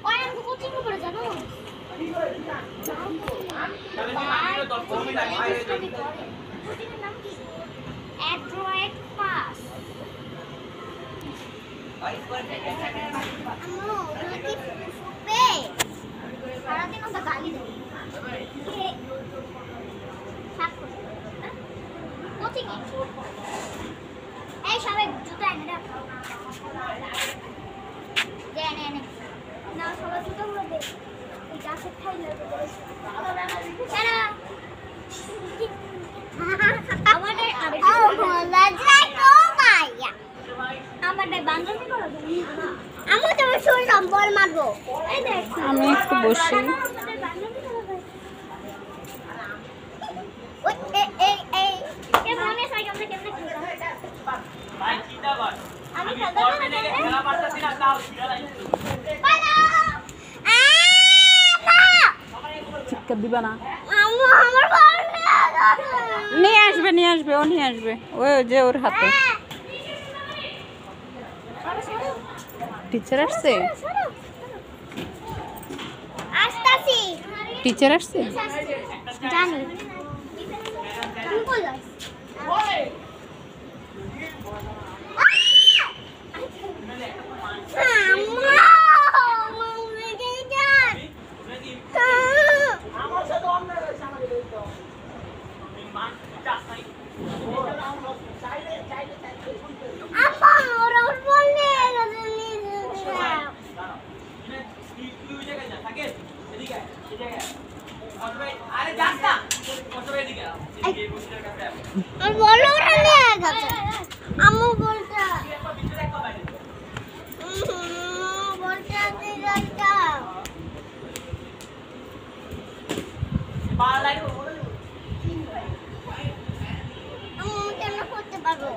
ওই আমি কোচিং করে জানো কোচিংয়ের নাম কি অ্যাড্রয়েড পাস আম্মু কি ফুটবে সারাদিন ওটা গালি দেবে কোচিং এই সবাই জুতো এনে দাও দে এনে না সবাই জুতোগুলো দে এই গাছের ঠাই লাগবে কেন আমাদের আমাদের বান্ধবী করো আমি তোমার শুনলাম বল মারবো এই দেখ আমি একটু বসি ওই এই এই কে মনে সাইকেল থেকে কেমনে খেলতাম ভাই চিন্তা কর আমি খেলা পারতাছি না তাও ছিড়ালাই পালা চিৎকার দিবা না আম্মু আমার বল নিয়ে আসবে ও নিয়ে আসবে ওই যে ওর হাতে টিচার আসছে আসতাছি টিচার আসছে জানি তুমি কই যাস বলে আম্মু বলতে কেন করতে পারবো